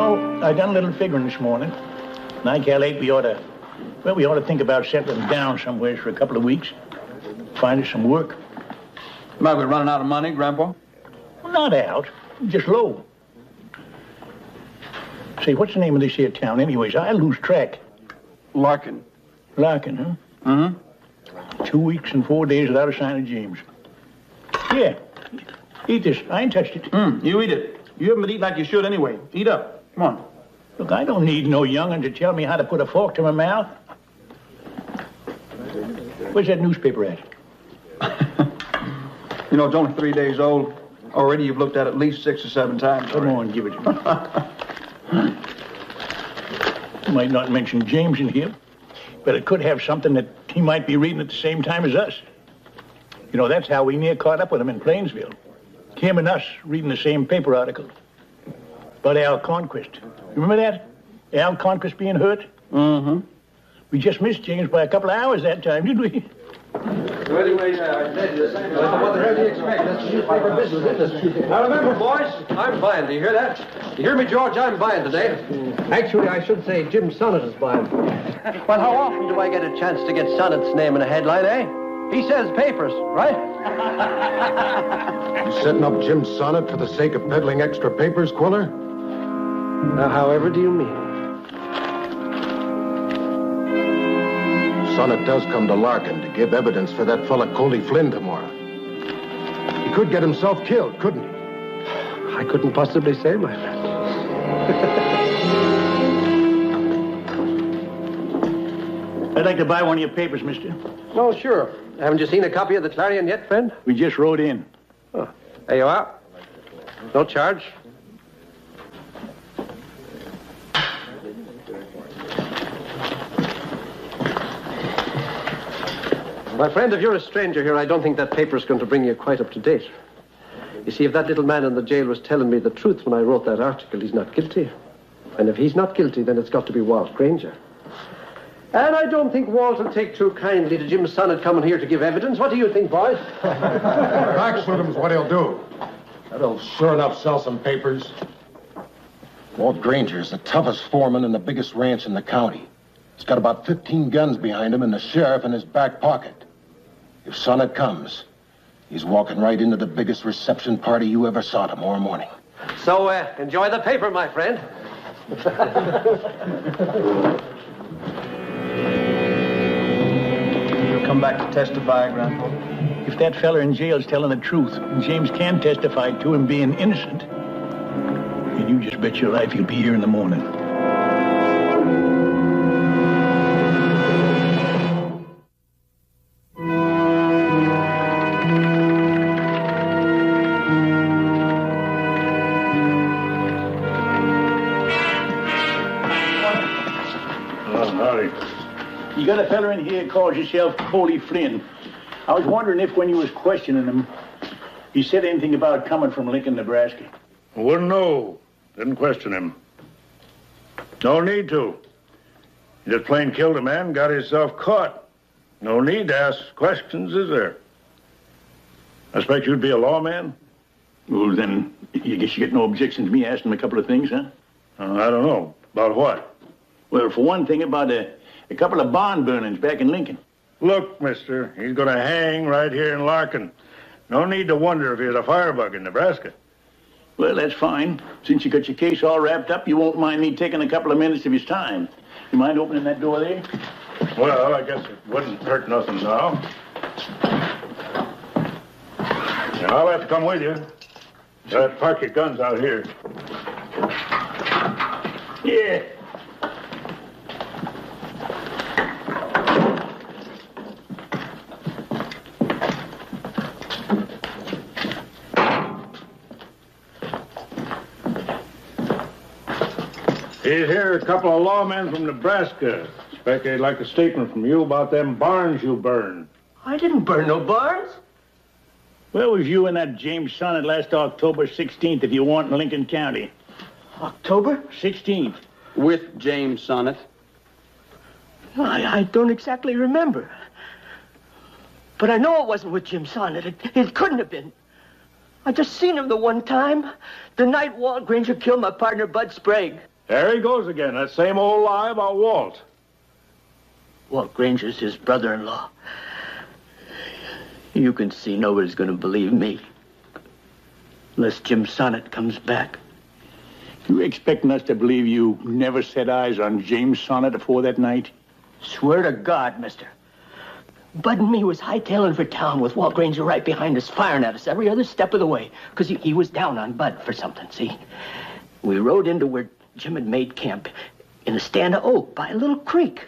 know, I done a little figuring this morning, and I calculate we ought to think about settling down somewhere for a couple of weeks, find us some work. Might be running out of money, Grandpa? Well, not out, just low. Say, what's the name of this here town anyways? I lose track. Larkin. Larkin, huh? Mm-hmm. 2 weeks and 4 days without a sign of James. Yeah. Eat this. I ain't touched it. You eat it. You haven't been eating like you should anyway. Eat up. Come on. Look, I don't need no young'un to tell me how to put a fork to my mouth. Where's that newspaper at? You know, it's only 3 days old. Already you've looked at it least 6 or 7 times. Come on, give it to me. Might not mention James in here, but it could have something that he might be reading at the same time as us. You know, that's how we near caught up with him in Plainsville. Him and us reading the same paper article about Al Conquest. Remember that? Al Conquest being hurt? Mm-hmm. We just missed James by a couple of hours that time, didn't we? So anyway, what the hell do you expect? That's newspaper business, isn't it? Now remember, boys, I'm buying. Do you hear that? You hear me, George? I'm buying today. Actually, I should say Jim Sonnet is buying. Well, how often do I get a chance to get Sonnet's name in a headline, eh? He says papers, right? You setting up Jim Sonnet for the sake of peddling extra papers, Quiller? Now, however do you mean? Sonnet does come to Larkin to give evidence for that fella Coley Flynn tomorrow. He could get himself killed, couldn't he? I couldn't possibly say, my friend. I'd like to buy one of your papers, mister. Oh, sure. Haven't you seen a copy of the Clarion yet, friend? We just rode in. Oh, there you are. No charge. My friend, if you're a stranger here, I don't think that paper's going to bring you quite up to date. You see, if that little man in the jail was telling me the truth when I wrote that article, he's not guilty. And if he's not guilty, then it's got to be Walt Granger. And I don't think Walt will take too kindly to Jim Sonnet coming here to give evidence. What do you think, boys? Backshoot him's what he'll do. That'll sure enough sell some papers. Walt Granger's the toughest foreman and the biggest ranch in the county. He's got about 15 guns behind him and the sheriff in his back pocket. If Sonnet comes, he's walking right into the biggest reception party you ever saw tomorrow morning. So, enjoy the paper, my friend. You'll come back to testify, Grandpa? If that fella in jail's telling the truth, and James can testify to him being innocent, then you just bet your life he'll be here in the morning. You got a fella in here who calls yourself Coley Flynn. I was wondering if when you was questioning him, he said anything about coming from Lincoln, Nebraska. Wouldn't know. Didn't question him. No need to. He just plain killed a man, got himself caught. No need to ask questions, is there? I expect you'd be a lawman? Well, then, you guess you get no objection to me asking him a couple of things, huh? I don't know. About what? Well, for one thing, about a couple of barn burnings back in Lincoln. Look, mister, he's going to hang right here in Larkin. No need to wonder if he's a firebug in Nebraska. Well, that's fine. Since you got your case all wrapped up, you won't mind me taking a couple of minutes of his time. You mind opening that door there? Well, I guess it wouldn't hurt nothing now. I'll have to come with you. Park your guns out here. Yeah. He's here a couple of lawmen from Nebraska. Expect they'd like a statement from you about them barns you burned. I didn't burn no barns. Where was you and that James Sonnet last October 16th, if you want, in Lincoln County? October? 16th. With James Sonnet. I don't exactly remember. But I know it wasn't with Jim Sonnet. It couldn't have been. I just seen him the one time. The night Walt Granger killed my partner, Bud Sprague. There he goes again, that same old lie about Walt. Walt Granger's his brother-in-law. You can see nobody's going to believe me. Unless Jim Sonnet comes back. You expecting us to believe you never set eyes on James Sonnet before that night? Swear to God, mister. Bud and me was hightailing for town with Walt Granger right behind us, firing at us every other step of the way. Because he was down on Bud for something, see? We rode into where Jim had made camp in a stand of oak by a little creek.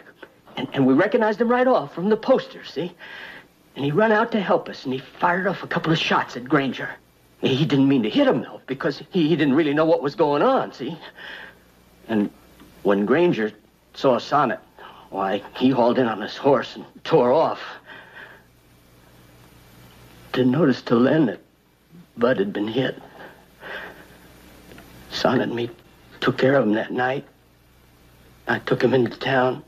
And we recognized him right off from the poster, see? And he run out to help us, and he fired off a couple of shots at Granger. He didn't mean to hit him, though, because he didn't really know what was going on, see? And when Granger saw Sonnet, why, he hauled in on his horse and tore off. Didn't notice till then that Bud had been hit. Sonnet and me took care of him that night. I took him into town,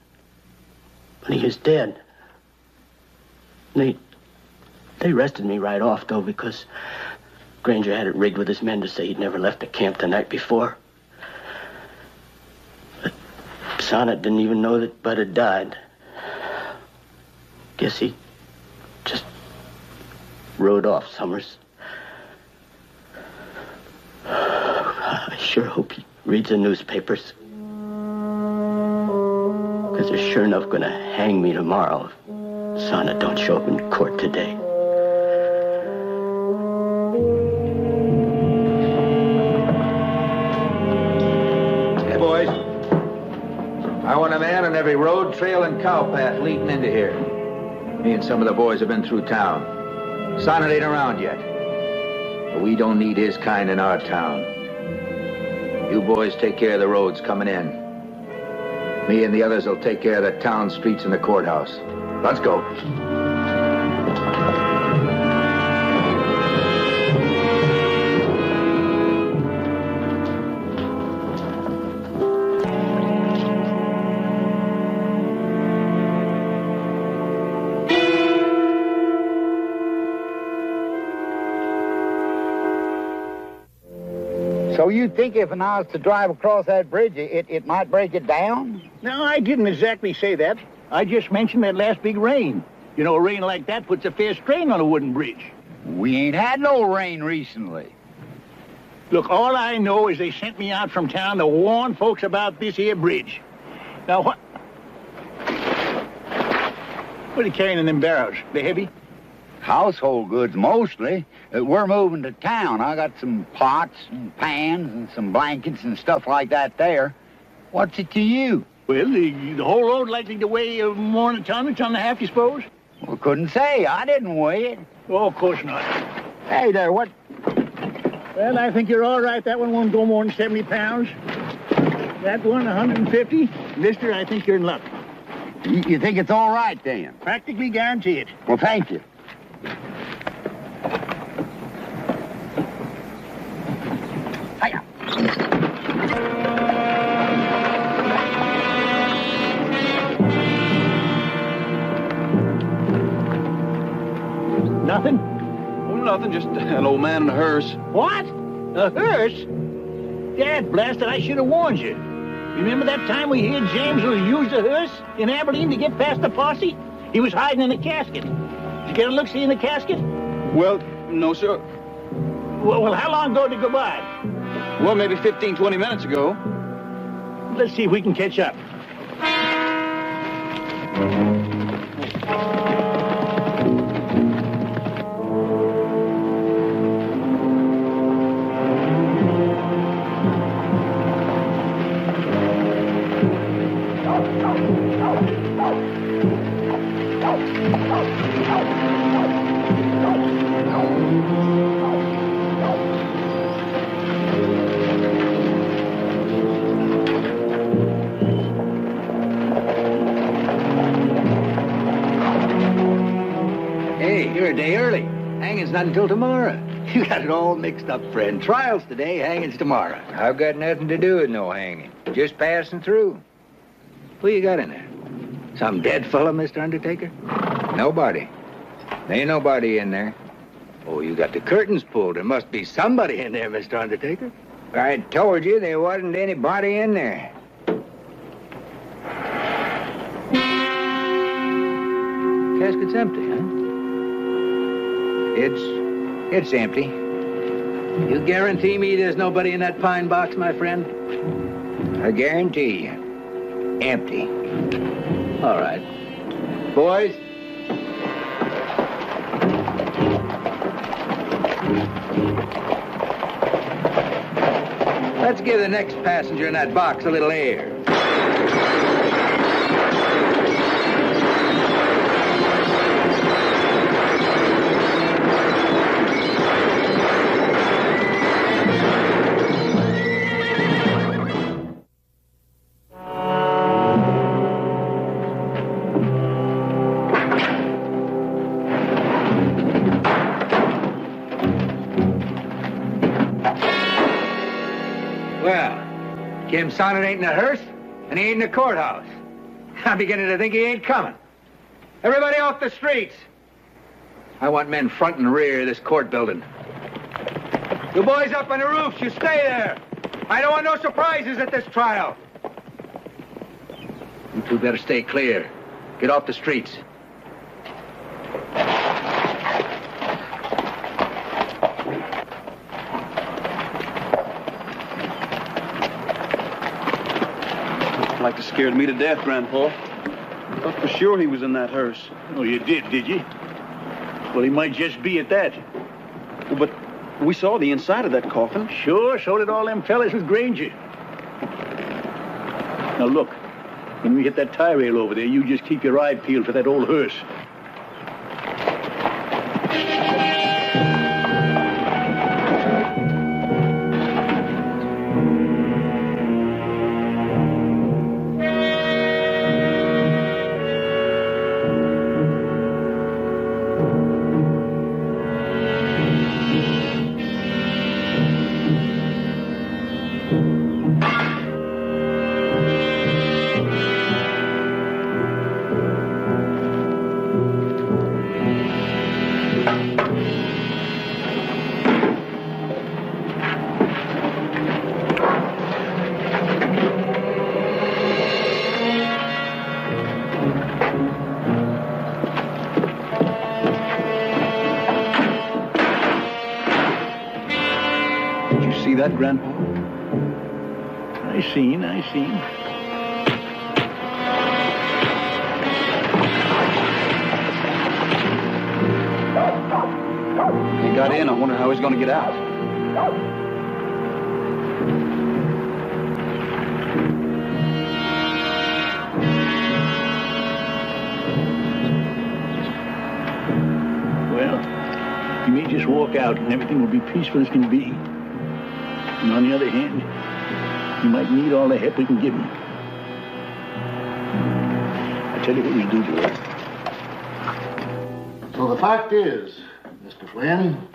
but he was dead. They arrested me right off, though, because Granger had it rigged with his men to say he'd never left the camp the night before. But Sonnet didn't even know that Bud had died. Guess he just rode off Summers. I sure hope he reads the newspapers. Because they're sure enough going to hang me tomorrow if Sonnet don't show up in court today. Hey, boys. I want a man on every road, trail, and cow path leading into here. Me and some of the boys have been through town. Sonnet ain't around yet. But we don't need his kind in our town. You boys take care of the roads coming in. Me and the others will take care of the town streets and the courthouse. Let's go. So you think if I was to drive across that bridge, it might break it down? No, I didn't exactly say that. I just mentioned that last big rain. You know, a rain like that puts a fair strain on a wooden bridge. We ain't had no rain recently. Look, all I know is they sent me out from town to warn folks about this here bridge. Now, what are you carrying in them barrows? They heavy? Household goods, mostly. We're moving to town. I got some pots and pans and some blankets and stuff like that there. What's it to you? Well, the whole load likely to weigh more than a ton and a half, you suppose? Well, couldn't say. I didn't weigh it. Oh, of course not. Hey there, what? Well, I think you're all right. That one won't go more than 70 pounds. That one, 150. Mister, I think you're in luck. You think it's all right, then? Practically guarantee it. Well, thank you. Hiya. Nothing? Oh, nothing, just an old man in a hearse. What? A hearse? Dad blasted, I should have warned you. Remember that time we heard James was used a hearse in Aberdeen to get past the posse? He was hiding in a casket. Did you get a look-see in the casket? Well, no, sir. Well, how long ago did it go by? Well, maybe 15, 20 minutes ago. Let's see if we can catch up. You're a day early. Hanging's not until tomorrow. You got it all mixed up, friend. Trial's today, hanging's tomorrow. I've got nothing to do with no hanging. Just passing through. Who you got in there? Some dead fella, Mr. Undertaker? Nobody. There ain't nobody in there. Oh, you got the curtains pulled. There must be somebody in there, Mr. Undertaker. I told you there wasn't anybody in there. Casket's empty, huh? It's empty. You guarantee me there's nobody in that pine box, my friend? I guarantee you. Empty. All right. Boys? Let's give the next passenger in that box a little air. Kim Sonnet ain't in a hearse, and he ain't in the courthouse. I'm beginning to think he ain't coming. Everybody off the streets. I want men front and rear of this court building. You boys up on the roofs, you stay there. I don't want no surprises at this trial. You two better stay clear. Get off the streets. Like to scared me to death, Grandpa. I thought for sure he was in that hearse. Oh, you did you? Well, he might just be at that. Well, but we saw the inside of that coffin. Sure, so did all them fellas with Granger. Now, look, when we hit that tie rail over there, you just keep your eye peeled for that old hearse. That, Grandpa? I seen. He got in. I wonder how he's going to get out. Well, he may just walk out and everything will be peaceful as can be. And on the other hand, he might need all the help we can give him. I tell you what we do, boy. So the fact is, Mr. Flynn,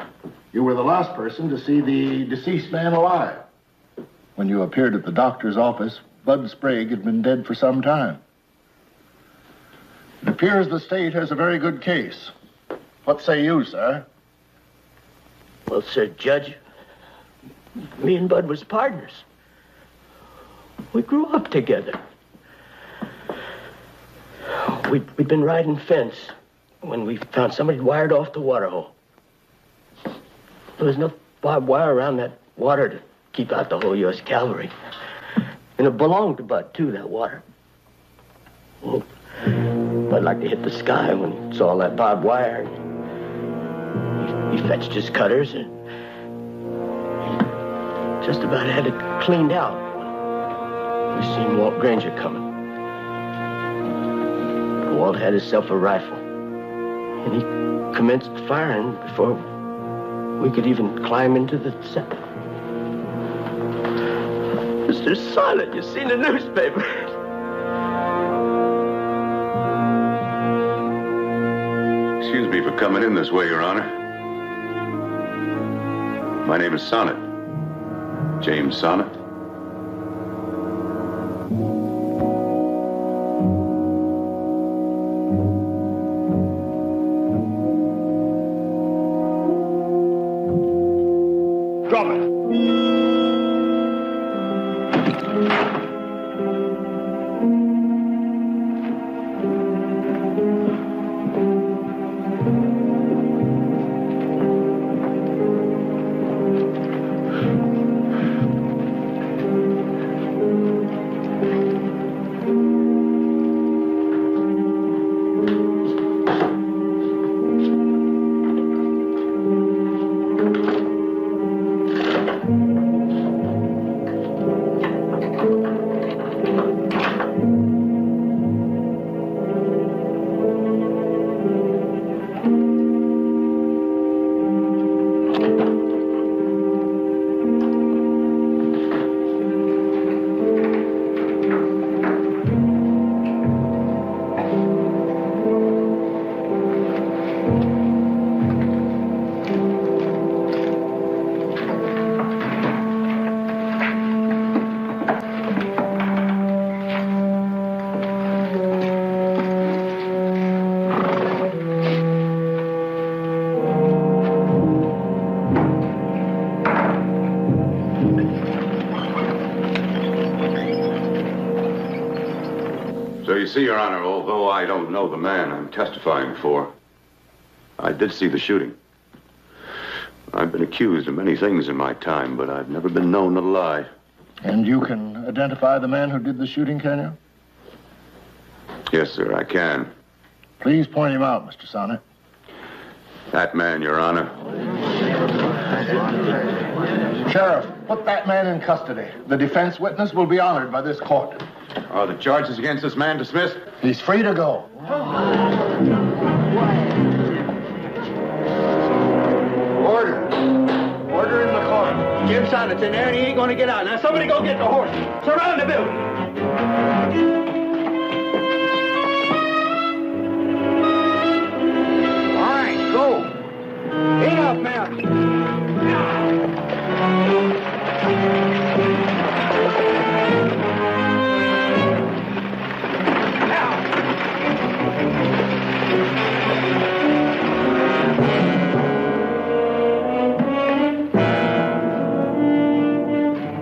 you were the last person to see the deceased man alive. When you appeared at the doctor's office, Bud Sprague had been dead for some time. It appears the state has a very good case. What say you, sir? Well, sir, Judge, me and Bud was partners. We grew up together. We'd been riding fence when we found somebody wired off the water hole. There was no barbed wire around that water to keep out the whole U.S. cavalry. And it belonged to Bud, too, that water. Well, Bud liked to hit the sky when he saw that barbed wire. He fetched his cutters and just about had it cleaned out. We seen Walt Granger coming. Walt had himself a rifle, and he commenced firing before we could even climb into the set. Mr. Silent, you seen the newspaper. Excuse me for coming in this way, Your Honor. My name is Sonnet. James Sonnet. Drop it. you see, Your Honor, although I don't know the man I'm testifying for, I did see the shooting. I've been accused of many things in my time, but I've never been known to lie. And you can identify the man who did the shooting, can you? Yes, sir, I can. Please point him out, Mr. Sonnet. That man, Your Honor. Sheriff, put that man in custody. The defense witness will be honored by this court. Are the charges against this man dismissed? He's free to go. Order. Order in the court. Jim Sonnet's in there and he ain't gonna get out. Now somebody go get the horse. Surround the building. All right, go. Get up now.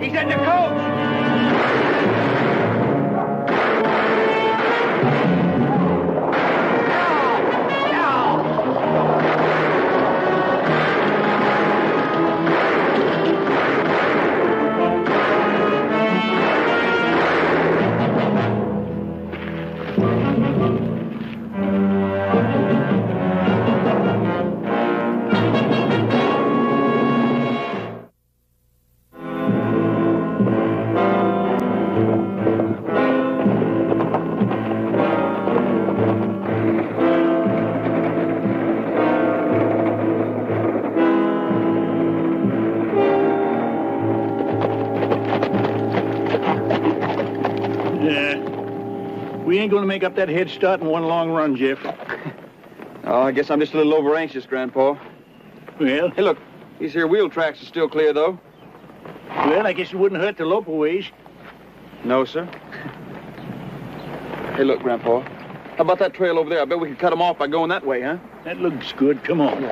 He's in the coach. We ain't gonna make up that head start in one long run, Jeff. Oh, I guess I'm just a little over anxious, Grandpa. Well? Hey, look, these here wheel tracks are still clear, though. Well, I guess it wouldn't hurt to lope a ways. No, sir. Hey, look, Grandpa. How about that trail over there? I bet we could cut them off by going that way, huh? That looks good. Come on.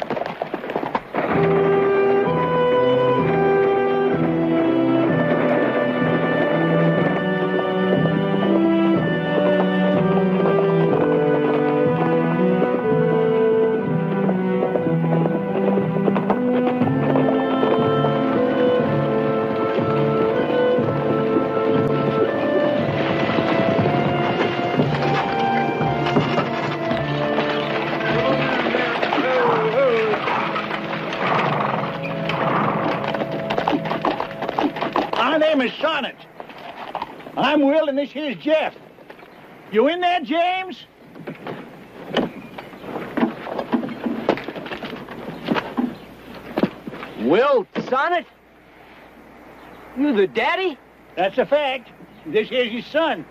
My name is Sonnet. I'm Will, and this here's Jeff. You in there, James? Will Sonnet? You the daddy? That's a fact. This here's his son.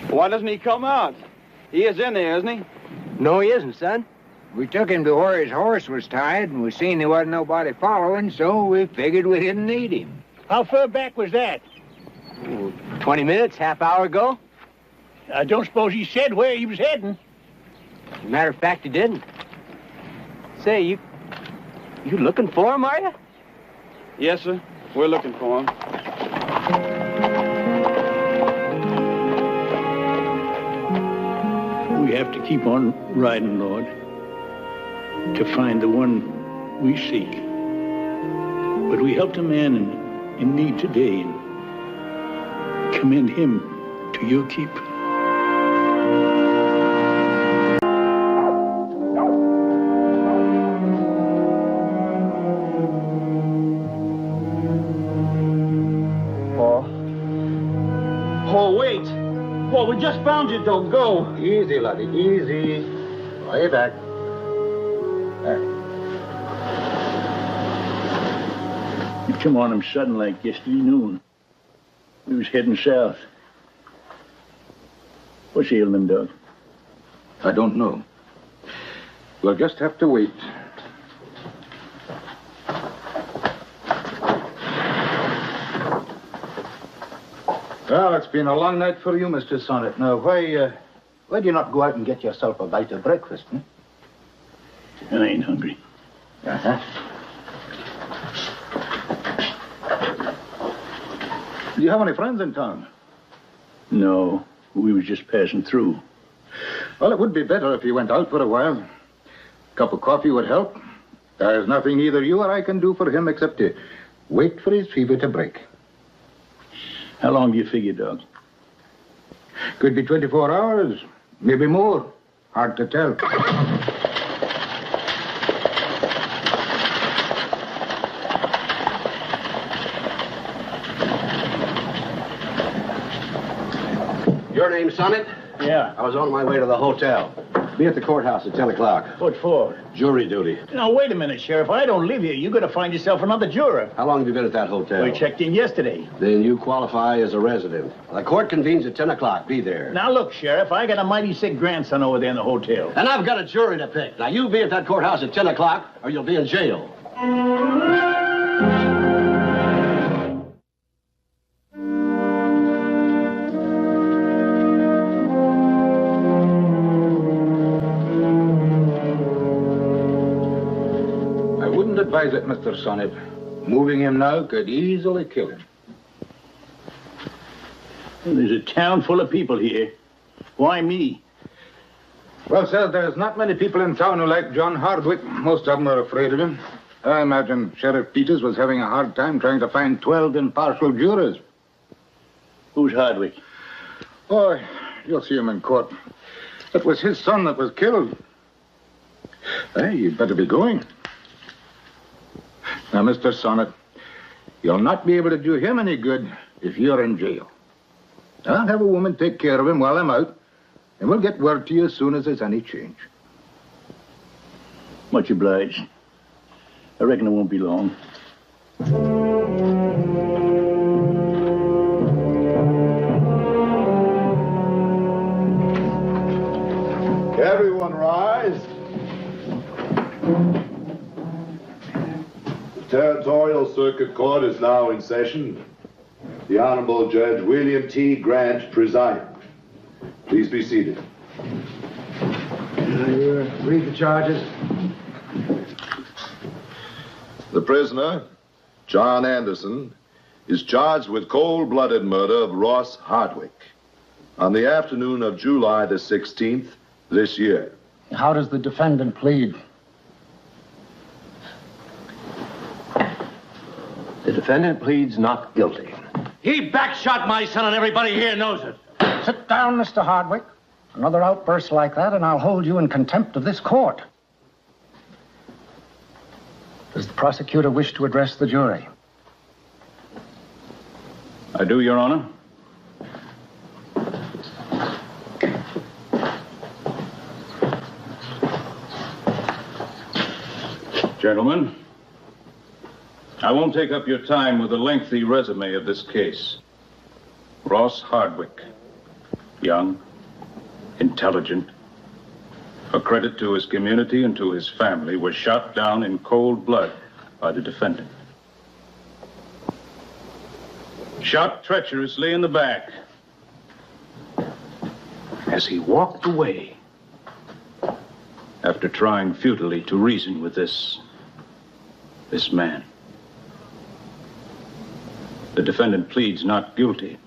Why doesn't he come out? He is in there, isn't he? No, he isn't, son. We took him to where his horse was tied, and we seen there wasn't nobody following, so we figured we didn't need him. How far back was that? 20 minutes, half hour ago. I don't suppose he said where he was heading. As a matter of fact, he didn't. Say, you looking for him, are you? Yes, sir. We're looking for him. We have to keep on riding, Lord, to find the one we seek. But we helped a man in need today and commend him to your keep. Oh, wait. Oh, we just found you. Don't go. Easy, laddie, easy. Lay back. There. You come on him sudden like yesterday noon. We was heading south. What's ailing him, Doug? I don't know. We'll just have to wait. Well, it's been a long night for you, Mr. Sonnet. Now, why do you not go out and get yourself a bite of breakfast, I ain't hungry. Uh-huh. Do you have any friends in town? No, we was just passing through. Well, it would be better if you went out for a while. A cup of coffee would help. There's nothing either you or I can do for him except to wait for his fever to break. How long do you figure, Doc? Could be 24 hours, maybe more. Hard to tell. Your name, Sonnet? Yeah. I was on my way to the hotel. Be at the courthouse at 10 o'clock. What for? Jury duty. Now, wait a minute, Sheriff. I don't live here. You got to find yourself another juror. How long have you been at that hotel? We checked in yesterday. Then you qualify as a resident. The court convenes at 10 o'clock. Be there. Now, look, Sheriff, I got a mighty sick grandson over there in the hotel. And I've got a jury to pick. Now, you be at that courthouse at 10 o'clock, or you'll be in jail. Advise it, Mr. Sonnet. Moving him now could easily kill him. There's a town full of people here. Why me? Well, sir, there's not many people in town who like John Hardwick. Most of them are afraid of him. I imagine Sheriff Peters was having a hard time trying to find 12 impartial jurors. Who's Hardwick? Oh, you'll see him in court. It was his son that was killed. Hey, you'd better be going. Now, Mr. Sonnet, you'll not be able to do him any good if you're in jail. I'll have a woman take care of him while I'm out, and we'll get word to you as soon as there's any change. Much obliged. I reckon it won't be long. Everyone rise. The Territorial Circuit Court is now in session. The Honorable Judge William T. Grant presiding. Please be seated. Read the charges. The prisoner, John Anderson, is charged with cold-blooded murder of Ross Hardwick on the afternoon of July the 16th this year. How does the defendant plead? The defendant pleads not guilty. He backshot my son, and everybody here knows it. Sit down, Mr. Hardwick. Another outburst like that, and I'll hold you in contempt of this court. Does the prosecutor wish to address the jury? I do, Your Honor. Gentlemen, I won't take up your time with a lengthy resume of this case. Ross Hardwick, young, intelligent, a credit to his community and to his family, was shot down in cold blood by the defendant. Shot treacherously in the back as he walked away after trying futilely to reason with this man. The defendant pleads not guilty,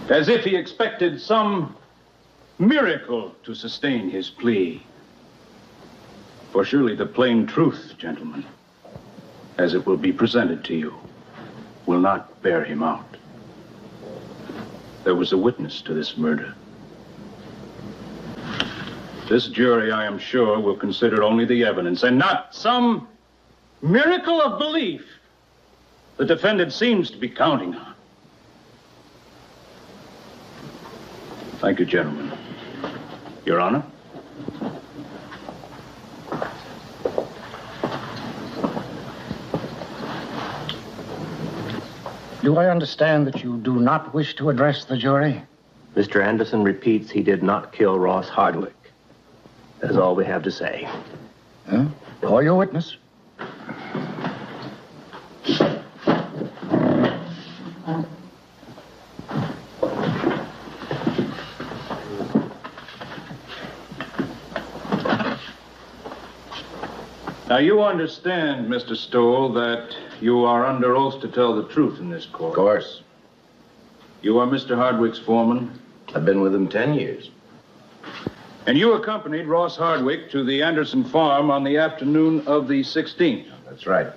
as if he expected some miracle to sustain his plea. For surely the plain truth, gentlemen, as it will be presented to you, will not bear him out. There was a witness to this murder. This jury, I am sure, will consider only the evidence and not some miracle of belief the defendant seems to be counting on. Thank you, gentlemen. Your Honor? Do I understand that you do not wish to address the jury? Mr. Anderson repeats he did not kill Ross Hardwick. That's all we have to say. Huh? Call your witness. Now, you understand, Mr. Stoll, that you are under oath to tell the truth in this court. Of course. You are Mr. Hardwick's foreman? I've been with him 10 years. And you accompanied Ross Hardwick to the Anderson farm on the afternoon of the 16th? That's right.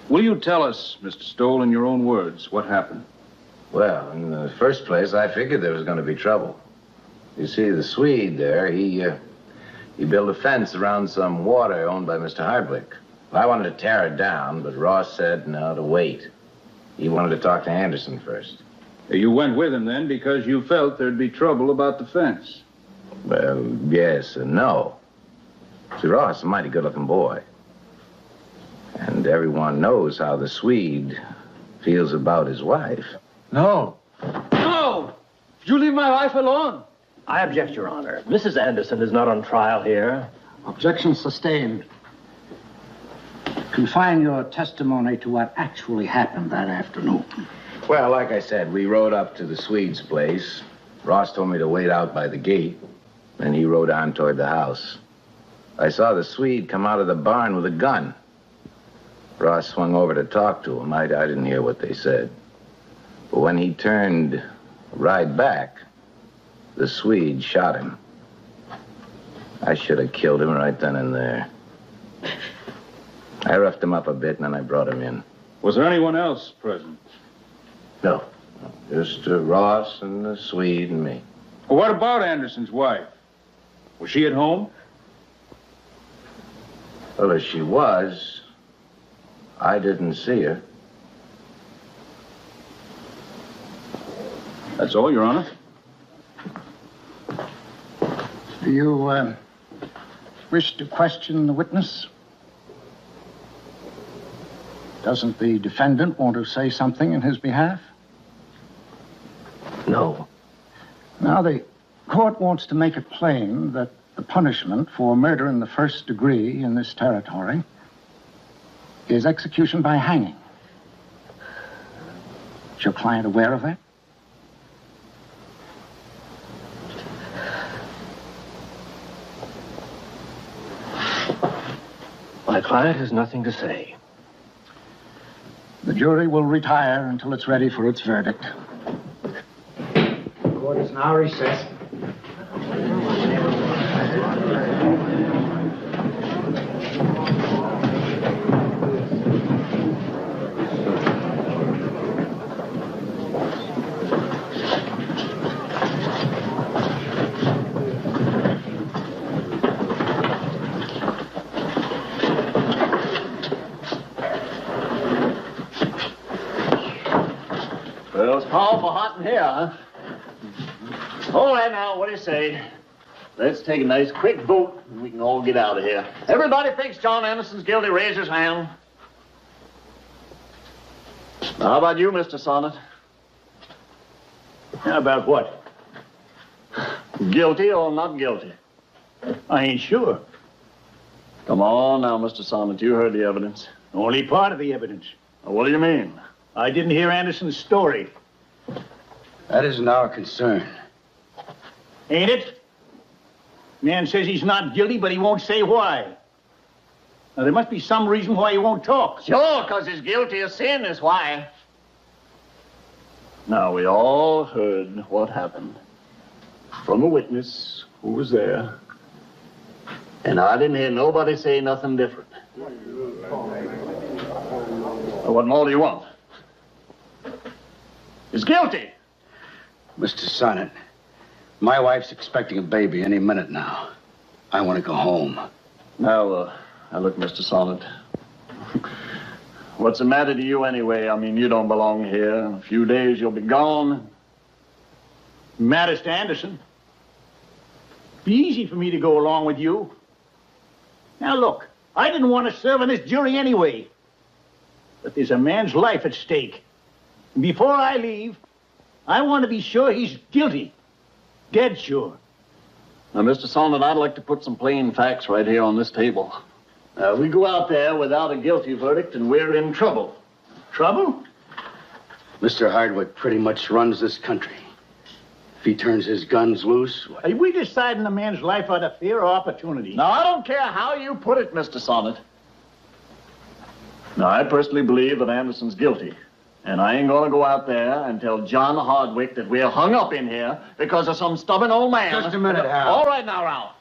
Will you tell us, Mr. Stoll, in your own words, what happened? Well, in the first place, I figured there was going to be trouble. You see, the Swede there, he built a fence around some water owned by Mr. Hardwick. I wanted to tear it down, but Ross said no, to wait. He wanted to talk to Anderson first. You went with him then because you felt there'd be trouble about the fence? Well, yes and no. See, Ross is a mighty good-looking boy. And everyone knows how the Swede feels about his wife. No! No! You leave my wife alone! I object, Your Honor. Mrs. Anderson is not on trial here. Objection sustained. Confine your testimony to what actually happened that afternoon. Well, like I said, we rode up to the Swede's place. Ross told me to wait out by the gate. Then he rode on toward the house. I saw the Swede come out of the barn with a gun. Ross swung over to talk to him. I didn't hear what they said. But when he turned right back, the Swede shot him. I should have killed him right then and there. I roughed him up a bit, and then I brought him in. Was there anyone else present? No. Just Ross and the Swede and me. Well, what about Anderson's wife? Was she at home? Well, if she was, I didn't see her. That's all, Your Honor. Do you wish to question the witness? Doesn't the defendant want to say something in his behalf? No. Now, the court wants to make it plain that the punishment for murder in the first degree in this territory is execution by hanging. Is your client aware of that? My client has nothing to say. The jury will retire until it's ready for its verdict. The court is now recessed. Well, it's powerful hot in here, huh? All right, now, what do you say? Let's take a nice quick vote, and we can all get out of here. Everybody thinks John Anderson's guilty. Raise his hand. How about you, Mr. Sonnet? How about what? Guilty or not guilty? I ain't sure. Come on now, Mr. Sonnet. You heard the evidence. Only part of the evidence. What do you mean? I didn't hear Anderson's story. That isn't our concern. Ain't it? Man says he's not guilty, but he won't say why. Now, there must be some reason why he won't talk. Sure, because he's guilty of sin is why. Now, we all heard what happened from a witness who was there. And I didn't hear nobody say nothing different. Well, what more do you want? He's guilty. Mr. Sonnet, my wife's expecting a baby any minute now. I want to go home. Now, look, Mr. Sonnet. What's the matter to you anyway? I mean, you don't belong here. In a few days, you'll be gone. Matters to Anderson. Be easy for me to go along with you. Now, look, I didn't want to serve on this jury anyway. But there's a man's life at stake. And before I leave, I want to be sure he's guilty. Dead sure. Now, Mr. Sonnet, I'd like to put some plain facts right here on this table. We go out there without a guilty verdict, and we're in trouble. Trouble? Mr. Hardwick pretty much runs this country. If he turns his guns loose... Are we deciding a man's life out of fear or opportunity? Now, I don't care how you put it, Mr. Sonnet. Now, I personally believe that Anderson's guilty. And I ain't gonna go out there and tell John Hardwick that we're hung up in here because of some stubborn old man. Just a minute, Hal. All right now, Ralph.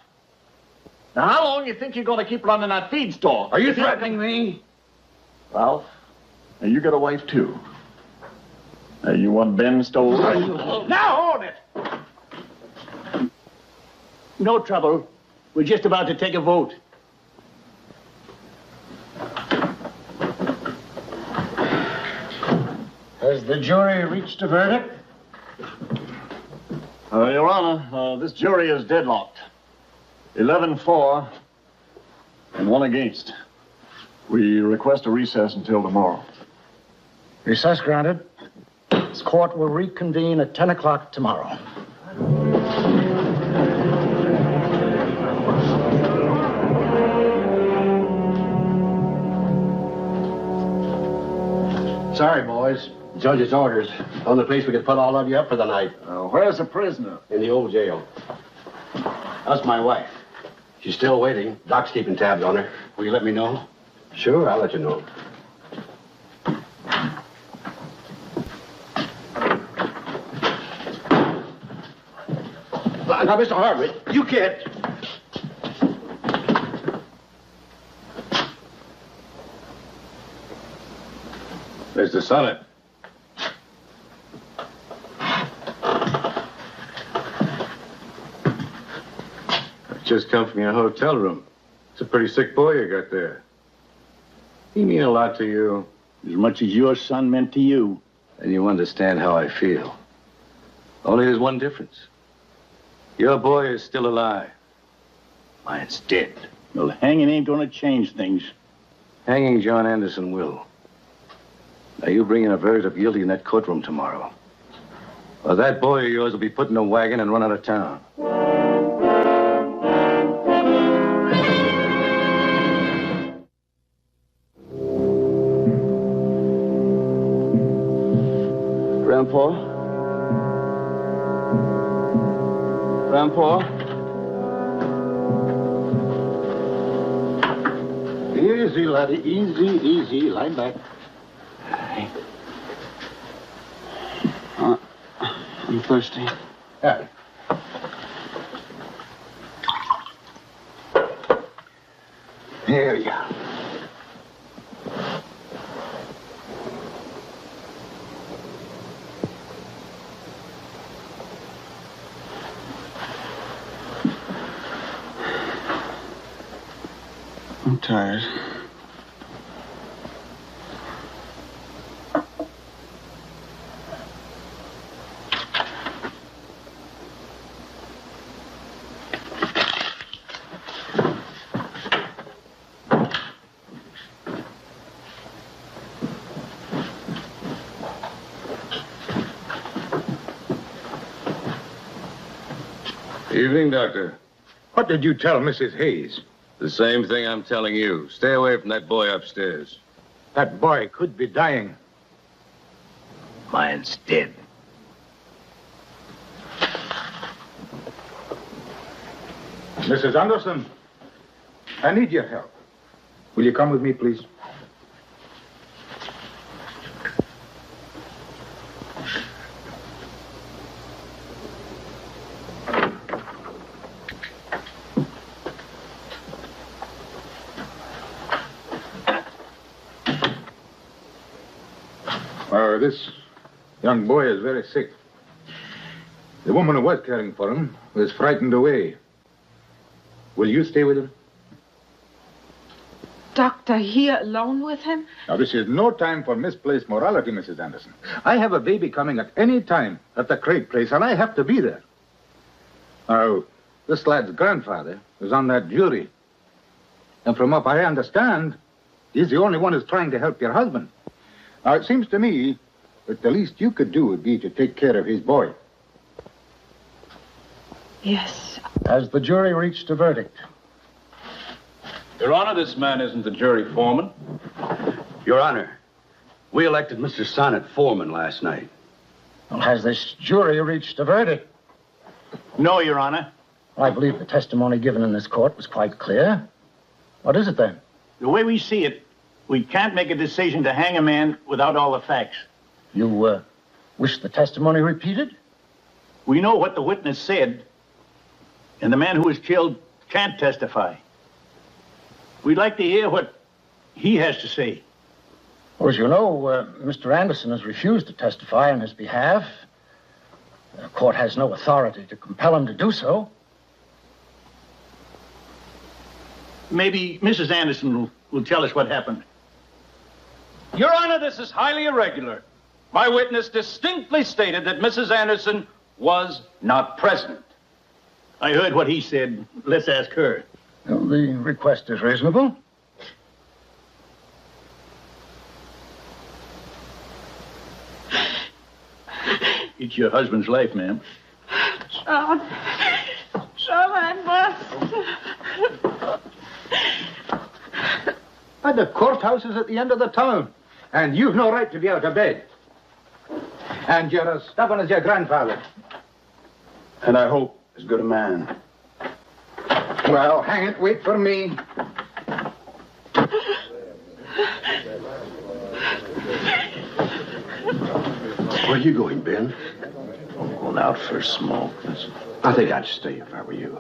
Now, how long you think you're gonna keep running that feed store? Are you threatening me? Ralph, now you got a wife, too. Now, you want Ben stole? Now, hold it! No trouble. We're just about to take a vote. Has the jury reached a verdict? Your Honor, this jury is deadlocked. 11 for and 1 against. We request a recess until tomorrow. Recess granted. This court will reconvene at 10 o'clock tomorrow. Sorry, boys. Judge's orders. Only place we could put all of you up for the night. Where's the prisoner? In the old jail. That's my wife. She's still waiting. Doc's keeping tabs on her. Will you let me know? Sure, I'll let you know. Now, Mr. Hardwick, you can't... Mr. Sonnet. I've just come from your hotel room. It's a pretty sick boy you got there. He mean a lot to you. As much as your son meant to you. And you understand how I feel. Only there's one difference. Your boy is still alive. Mine's dead. Well, hanging ain't gonna change things. Hanging John Anderson will. Now, you bring in a verdict of guilty in that courtroom tomorrow. Or that boy of yours will be put in a wagon and run out of town. Grandpa? Grandpa? Easy, laddie. Easy, easy. Lie back. I'm thirsty. Yeah. Here you go. I'm tired. Evening, Doctor. What did you tell Mrs. Hayes? The same thing I'm telling you. Stay away from that boy upstairs. That boy could be dying. Mine's dead. Mrs. Anderson, I need your help. Will you come with me, please? This young boy is very sick. The woman who was caring for him was frightened away. Will you stay with him? Doctor, here alone with him? Now, this is no time for misplaced morality, Mrs. Anderson. I have a baby coming at any time at the Craig place, and I have to be there. Now, this lad's grandfather was on that jury. And from what I understand, he's the only one who's trying to help your husband. Now, it seems to me that the least you could do would be to take care of his boy. Yes. Has the jury reached a verdict? Your Honor, this man isn't the jury foreman. Your Honor, we elected Mr. Sonnet foreman last night. Well, has this jury reached a verdict? No, Your Honor. I believe the testimony given in this court was quite clear. What is it then? The way we see it, we can't make a decision to hang a man without all the facts. You, wish the testimony repeated? We know what the witness said, and the man who was killed can't testify. We'd like to hear what he has to say. Well, as you know, Mr. Anderson has refused to testify on his behalf. The court has no authority to compel him to do so. Maybe Mrs. Anderson will tell us what happened. Your Honor, this is highly irregular. My witness distinctly stated that Mrs. Anderson was not present. I heard what he said. Let's ask her. Well, the request is reasonable. It's your husband's life, ma'am. John. John, I must. But the courthouse is at the end of the town, and you've no right to be out of bed. And you're as stubborn as your grandfather. And I hope as good a man. Well, hang it, wait for me. Where are you going, Ben? I'm going out for a smoke. I think I'd stay if I were you.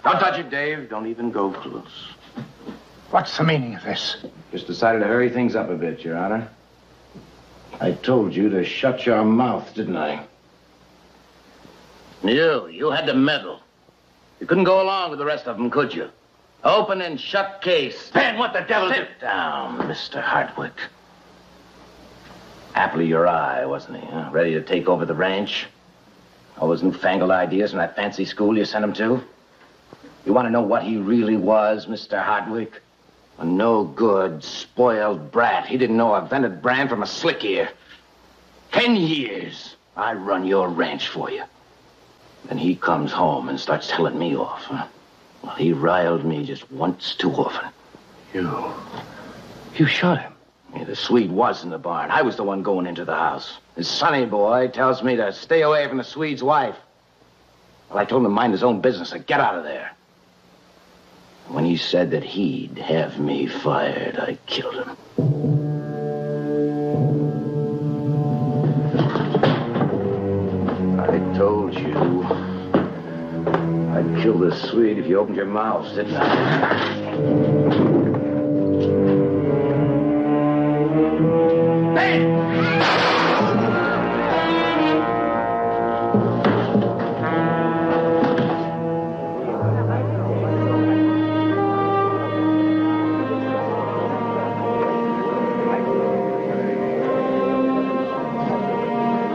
Don't touch it, Dave. Don't even go close. What's the meaning of this? Just decided to hurry things up a bit, Your Honor. I told you to shut your mouth, didn't I? You had to meddle. You couldn't go along with the rest of them, could you? Open and shut case. Ben, what the devil... Sit down, Mr. Hardwick. Apple of your eye, wasn't he, huh? Ready to take over the ranch? All those newfangled ideas from that fancy school you sent him to? You want to know what he really was, Mr. Hardwick? A no-good, spoiled brat. He didn't know a vented brand from a slick ear. 10 years, I run your ranch for you. Then he comes home and starts telling me off, huh? Well, he riled me just once too often. You shot him? Yeah, the Swede was in the barn. I was the one going into the house. His sonny boy tells me to stay away from the Swede's wife. Well, I told him to mind his own business and get out of there. When he said that he'd have me fired, I killed him. I told you I'd kill the Swede if you opened your mouths, didn't I?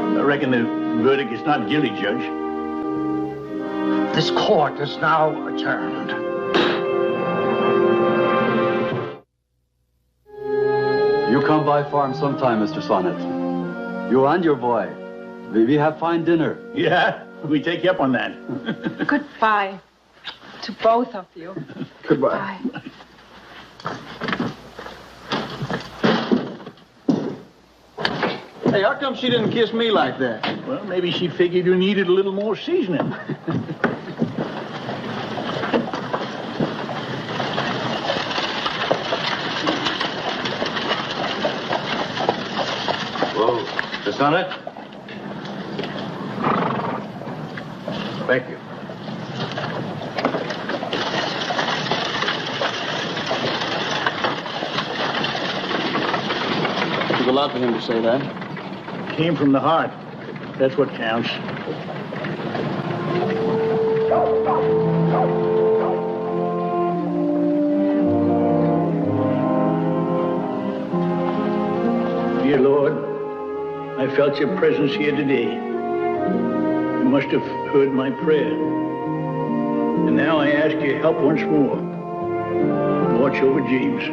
I reckon the verdict is not guilty, Judge. This court is now adjourned. You come by farm sometime, Mr. Sonnet. You and your boy. We have fine dinner. Yeah, we take you up on that. Goodbye to both of you. Goodbye. Bye. Hey, how come she didn't kiss me like that? Well, maybe she figured you needed a little more seasoning. Whoa, Mr. Sonnet? Thank you. It was a lot for him to say that. Came from the heart. That's what counts. Dear Lord, I felt your presence here today. You must have heard my prayer. And now I ask your help once more. Watch over James.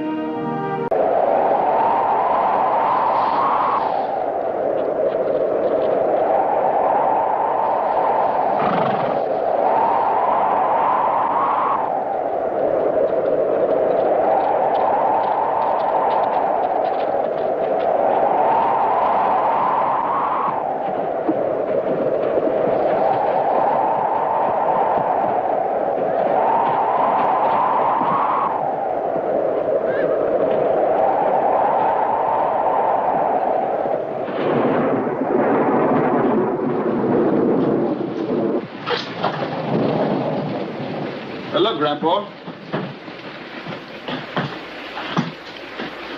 luck, Grandpa.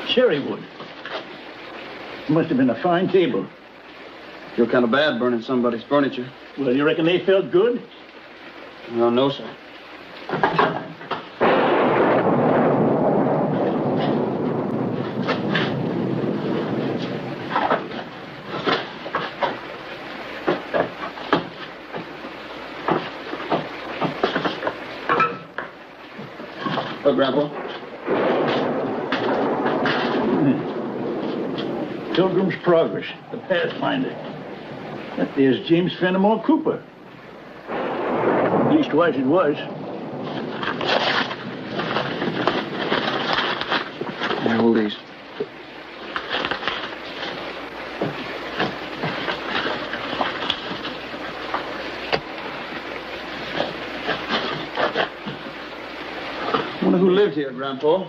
Cherry wood. Must have been a fine table. Feel kind of bad burning somebody's furniture. Well, you reckon they felt good? Well, no, sir. Look, Grandpa. Pilgrim's Progress, the Pathfinder. There's James Fenimore Cooper. Leastwise it was. Here, hold these. Wonder who lived here, Grandpa?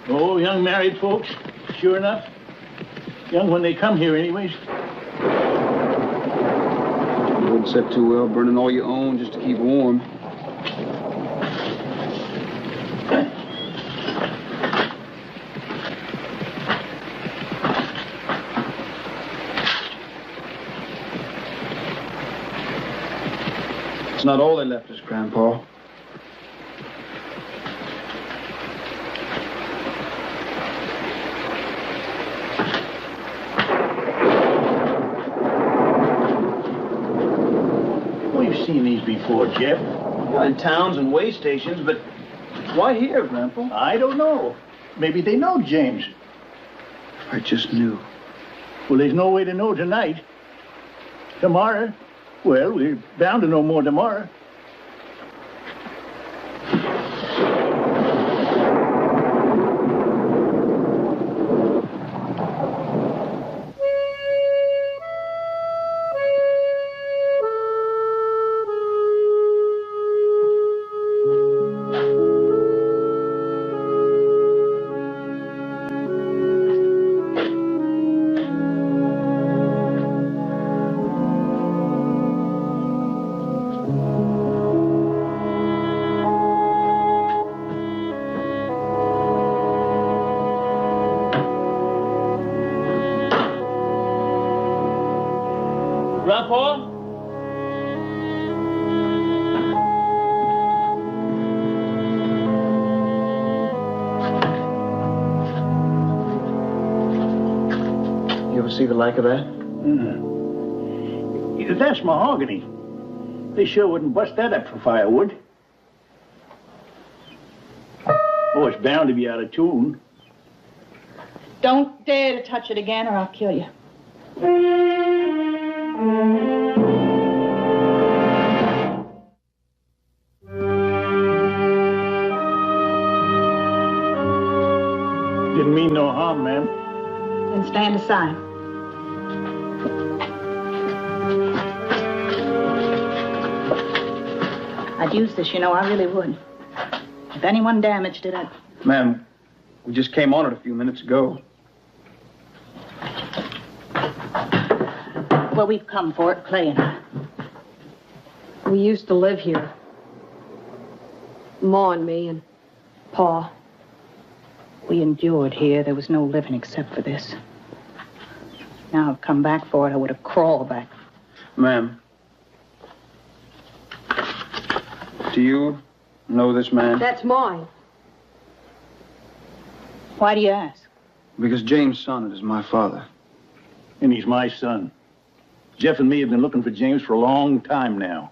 Oh, young married folks, sure enough. Young when they come here, anyways. Wouldn't set too well, burning all you own just to keep warm. It's not all they left us, Grandpa. Seen these before, Jeff. In towns and way stations, but why here, Grandpa? I don't know. Maybe they know James. I just knew. Well, there's no way to know tonight. Tomorrow, well, we're bound to know more tomorrow. Grandpa? You ever see the like of that? That's mahogany. They sure wouldn't bust that up for firewood. Oh, it's bound to be out of tune. Don't dare to touch it again or I'll kill you. Didn't mean no harm, ma'am. Then stand aside. I'd use this, you know, I really would. If anyone damaged it, I'd... Ma'am, we just came on it a few minutes ago. Well, we've come for it, Clay and I. We used to live here. Ma and me and Pa. We endured here. There was no living except for this. Now I've come back for it. I would have crawled back. Ma'am, do you know this man? That's mine. Why do you ask? Because James Sonnet is my father. And he's my son. Jeff and me have been looking for James for a long time now.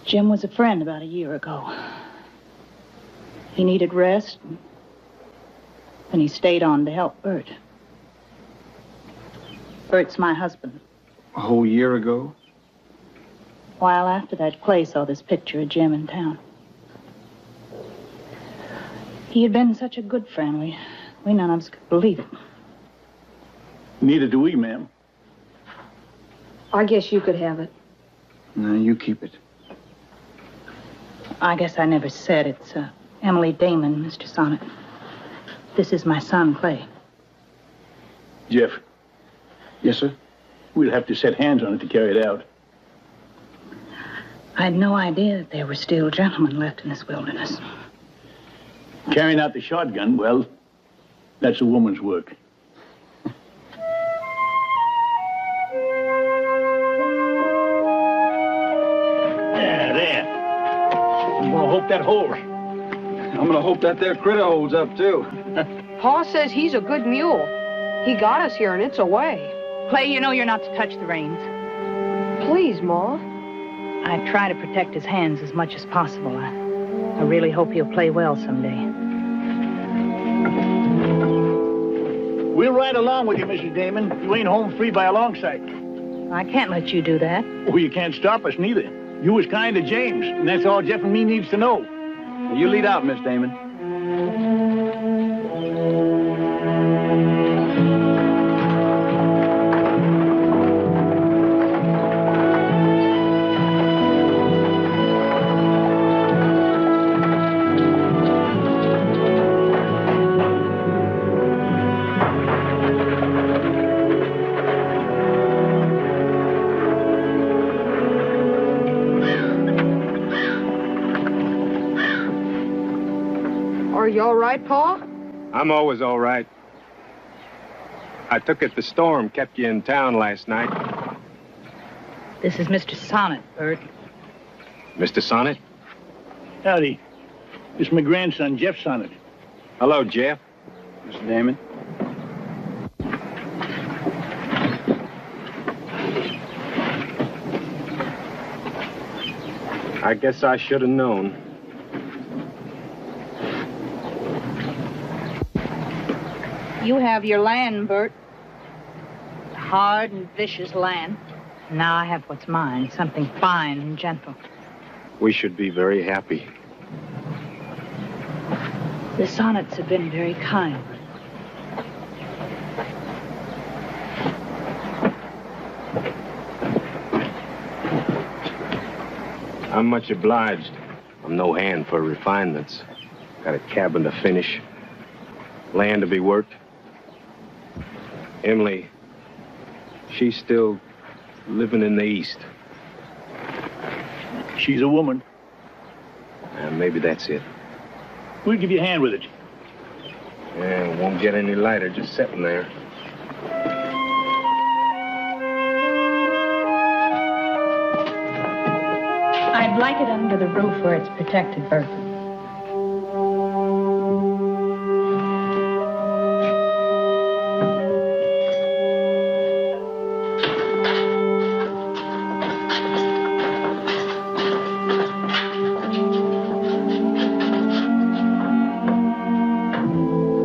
Jim was a friend about a year ago. He needed rest, and he stayed on to help Bert. Bert's my husband. A whole year ago? A while after that, Clay saw this picture of Jim in town. He had been such a good friend, we none of us could believe it. Neither do we, ma'am. I guess you could have it. No, you keep it. I guess I never said it's Emily Damon, Mr. Sonnet. This is my son, Clay. Jeff. Yes, sir? We'll have to set hands on it to carry it out. I had no idea that there were still gentlemen left in this wilderness. Carrying out the shotgun, well, that's a woman's work. Yeah, there. I'm gonna hope that holds. I'm gonna hope that there critter holds up, too. Pa says he's a good mule. He got us here, and it's away. Clay, you know you're not to touch the reins. Please, Ma. I try to protect his hands as much as possible. I really hope he'll play well someday. We'll ride along with you, Mrs. Damon. You ain't home free by a long sight. I can't let you do that. Well, you can't stop us, neither. You was kind to James, and that's all Jeff and me needs to know. You lead out, Miss Damon. Are you all right, Pa? I'm always all right. I took it the storm kept you in town last night. This is Mr. Sonnet, Bert. Mr. Sonnet? Howdy. This is my grandson, Jeff Sonnet. Hello, Jeff. Mr. Damon. I guess I should have known. You have your land, Bert. Hard and vicious land. Now I have what's mine, something fine and gentle. We should be very happy. The Sonnets have been very kind. I'm much obliged. I'm no hand for refinements. Got a cabin to finish, land to be worked. Emily, she's still living in the East. She's a woman. Maybe that's it. We'll give you a hand with it. Yeah, it won't get any lighter just sitting there. I'd like it under the roof where it's protected, Bert.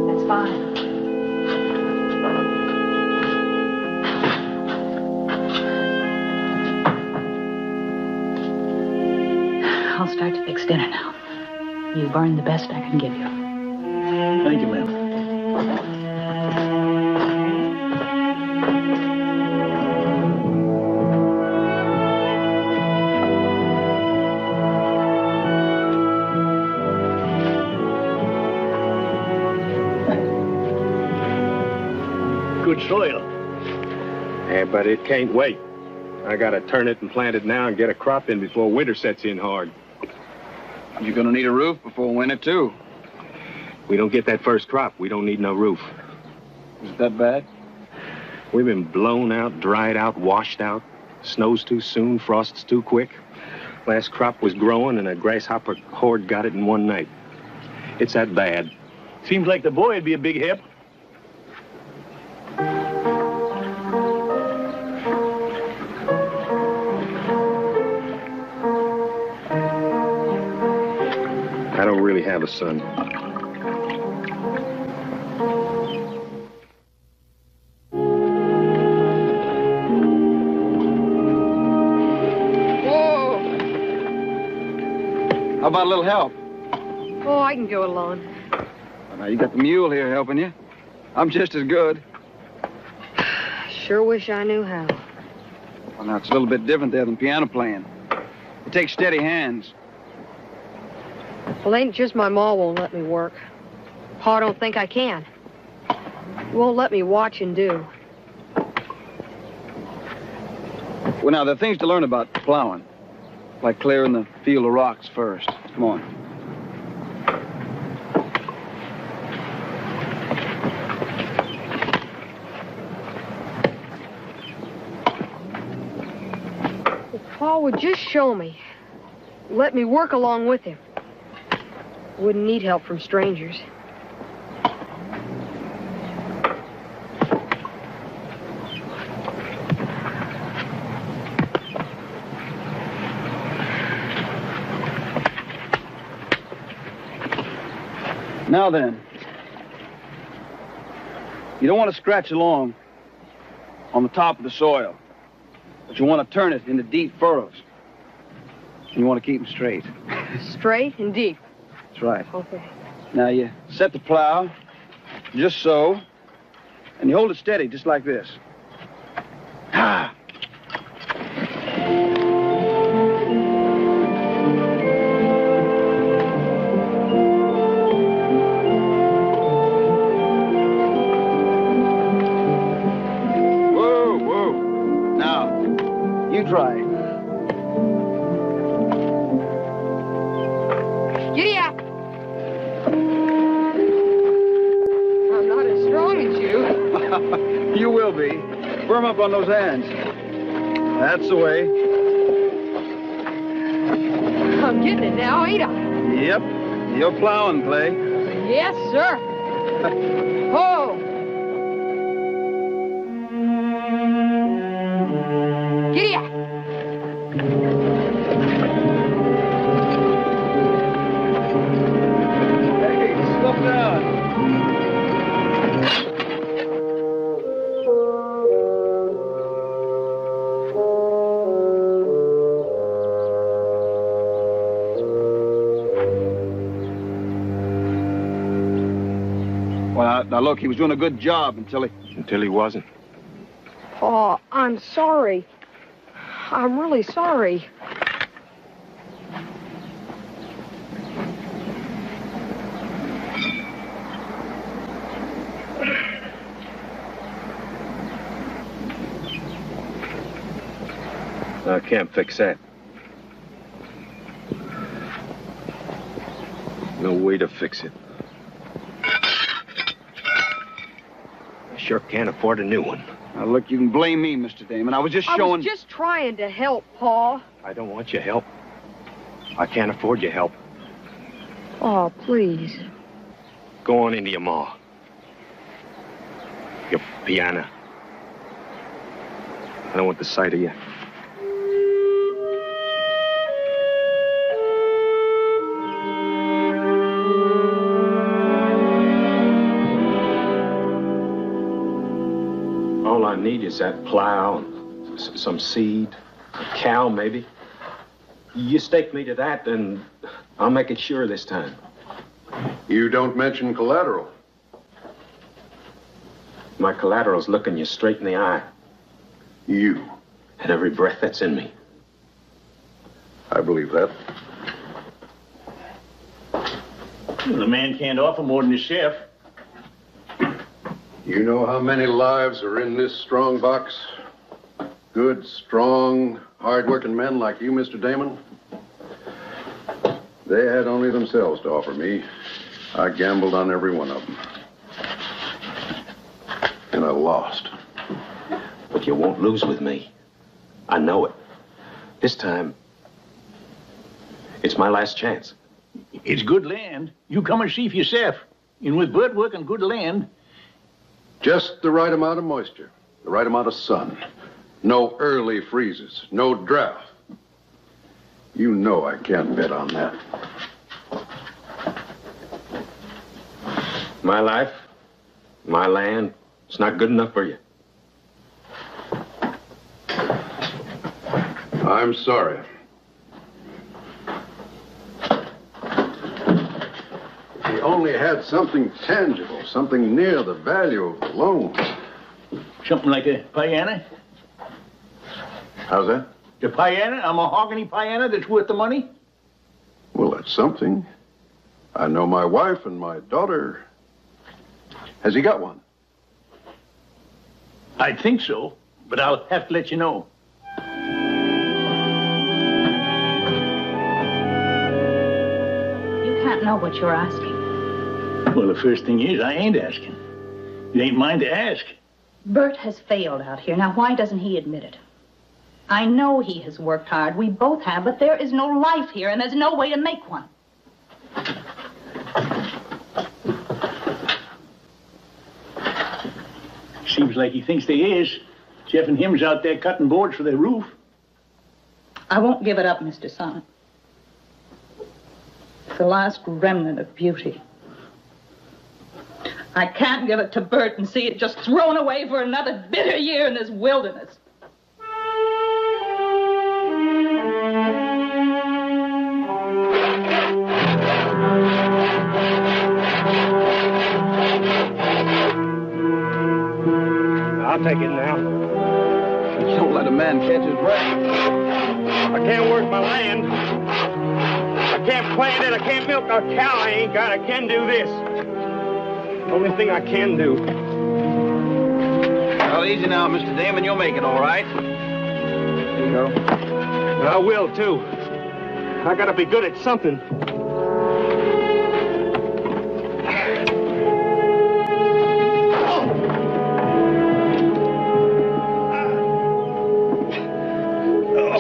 That's fine. I'll start to fix dinner now. You burn the best I can give you. Thank you, ma'am. Good soil. Yeah, but it can't wait. I gotta turn it and plant it now and get a crop in before winter sets in hard. You're gonna need a roof before winter, too. We don't get that first crop, we don't need no roof. Is it that bad? We've been blown out, dried out, washed out. Snows too soon, frosts too quick. Last crop was growing and a grasshopper horde got it in one night. It's that bad. Seems like the boy would be a big help. I don't really have a son. How about a little help? Oh, I can go alone. Well, now, you got the mule here helping you. I'm just as good. Sure wish I knew how. Well, now, it's a little bit different there than piano playing. It takes steady hands. Well, ain't just my ma won't let me work. Pa don't think I can. He won't let me watch and do. Well, now, there are things to learn about plowing. Like clearing the field of rocks first. Come on. If Paul would just show me, let me work along with him. Wouldn't need help from strangers. Now then, you don't want to scratch along on the top of the soil, but you want to turn it into deep furrows. And you want to keep them straight. Straight and deep. That's right. Okay. Now you set the plow, just so, and you hold it steady, just like this. Ah! Try. Giddy up! I'm not as strong as you. You will be. Firm up on those hands. That's the way. I'm getting it now, ain't I? Yep. You're plowing, Clay. Yes, sir. Oh! Giddy up! Hey, slow down. Well, now look, he was doing a good job until he wasn't. Oh, I'm sorry. I'm really sorry. I can't fix that. No way to fix it. I sure can't afford a new one. Now, look, you can blame me, Mr. Damon. I was just showing... I was just trying to help, Paul. I don't want your help. I can't afford your help. Oh, please. Go on into your ma. Your piano. I don't want the sight of you. All I need is that plow and some seed, a cow maybe. You stake me to that, and I'll make it sure this time. You don't mention collateral. My collateral's looking you straight in the eye. You? And every breath that's in me. I believe that. Well, the man can't offer more than his chef. You know how many lives are in this strong box? Good, strong, hard-working men like you, Mr. Damon? They had only themselves to offer me. I gambled on every one of them. And I lost. But you won't lose with me. I know it. This time, it's my last chance. It's good land. You come and see for yourself. And with bird work and good land... Just the right amount of moisture, the right amount of sun. No early freezes, no drought. You know I can't bet on that. My life, my land, it's not good enough for you. I'm sorry. If he only had something tangible, something near the value of the loan. Something like a piano? How's that? A piano? A mahogany piano that's worth the money? Well, that's something. I know my wife and my daughter. Has he got one? I think so, but I'll have to let you know. not know what you're asking. Well, the first thing is, I ain't asking. It ain't mine to ask. Bert has failed out here. Now, why doesn't he admit it? I know he has worked hard. We both have, but there is no life here, and there's no way to make one. Seems like he thinks there is. Jeff and him's out there cutting boards for their roof. I won't give it up, Mr. Sonnet. It's the last remnant of beauty. I can't give it to Bert and see it just thrown away for another bitter year in this wilderness. I'll take it now. You don't let a man catch his breath. I can't work my land. I can't plant it. I can't milk a cow I ain't got. I can do this. Only thing I can do. Well, easy now, Mr. Damon. You'll make it all right. There you go. I will, too. I gotta be good at something.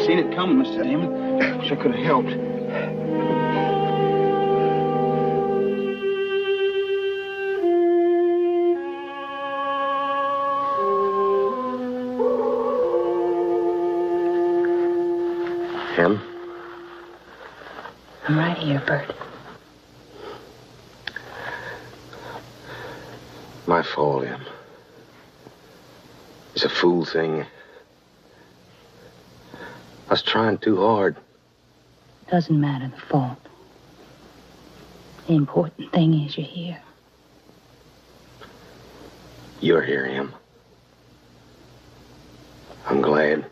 Seen it coming, Mr. Damon. Wish I could have helped. Em? I'm right here, Bert. My fault, Em. It's a fool thing. I was trying too hard. Doesn't matter the fault. The important thing is you're here. You're here, Em. I'm glad.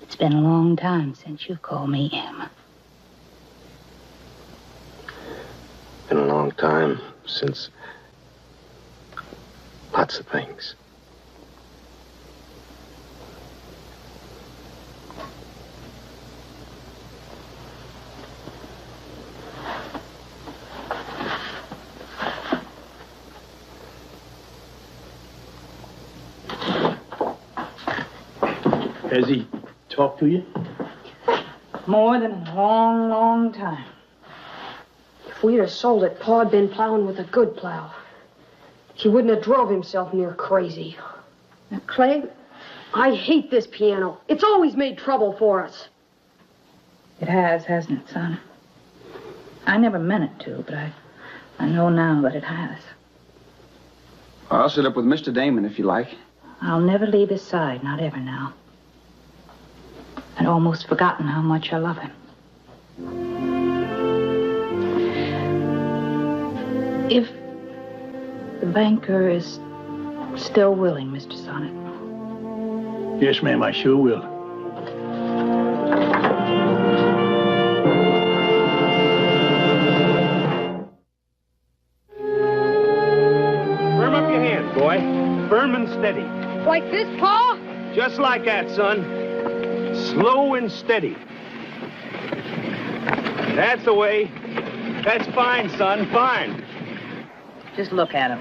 It's been a long time since you called me Em. Been a long time since lots of things. Has he talked to you? More than a long, long time. If we'd have sold it, Pa'd been plowing with a good plow. He wouldn't have drove himself near crazy. Now, Clay, I hate this piano. It's always made trouble for us. It has, hasn't it, son? I never meant it to, but I know now that it has. I'll sit up with Mr. Damon if you like. I'll never leave his side, not ever now. I'd almost forgotten how much I love him. If the banker is still willing, Mr. Sonnet. Yes, ma'am, I sure will. Firm up your hands, boy. Firm and steady. Like this, Pa? Just like that, son. Slow and steady. That's the way. That's fine, son, fine. Just look at him.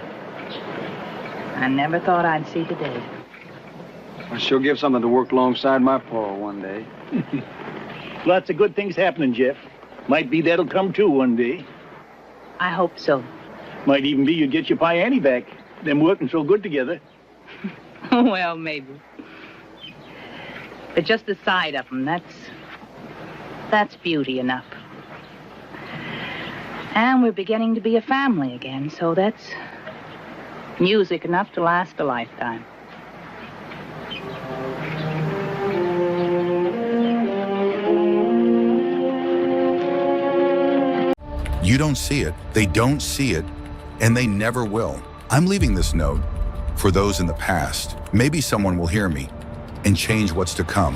I never thought I'd see today. I sure give something to work alongside my pa one day. Lots of good things happening, Jeff. Might be that'll come true one day. I hope so. Might even be you'd get your Pie Annie back. Them working so good together. Well, maybe. But just the sight of him, that's beauty enough. And we're beginning to be a family again, so that's music enough to last a lifetime. You don't see it, they don't see it, and they never will. I'm leaving this note for those in the past. Maybe someone will hear me and change what's to come.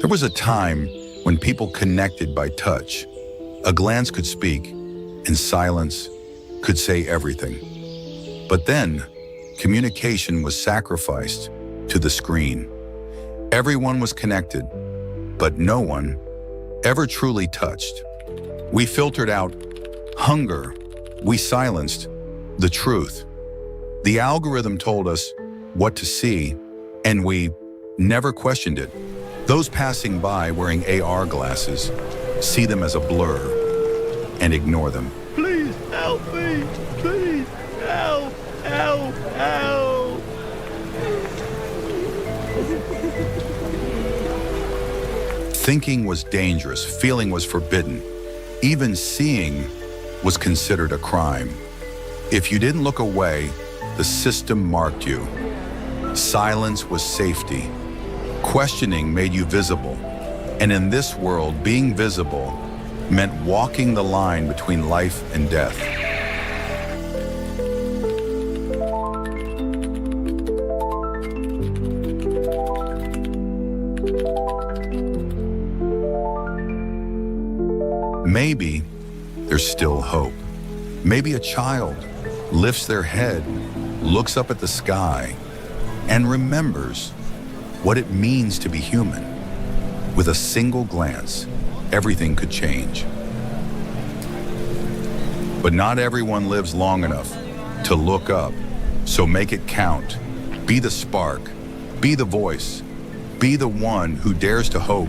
There was a time when people connected by touch. A glance could speak, and silence could say everything. But then, communication was sacrificed to the screen. Everyone was connected, but no one ever truly touched. We filtered out hunger. We silenced the truth. The algorithm told us what to see, and we never questioned it. Those passing by wearing AR glasses see them as a blur and ignore them. Please help me! Please help! Help! Help! Thinking was dangerous, feeling was forbidden. Even seeing was considered a crime. If you didn't look away, the system marked you. Silence was safety. Questioning made you visible. And in this world, being visible meant walking the line between life and death. Maybe there's still hope. Maybe a child lifts their head, looks up at the sky, and remembers what it means to be human. With a single glance, everything could change. But not everyone lives long enough to look up, so make it count. Be the spark, be the voice, be the one who dares to hope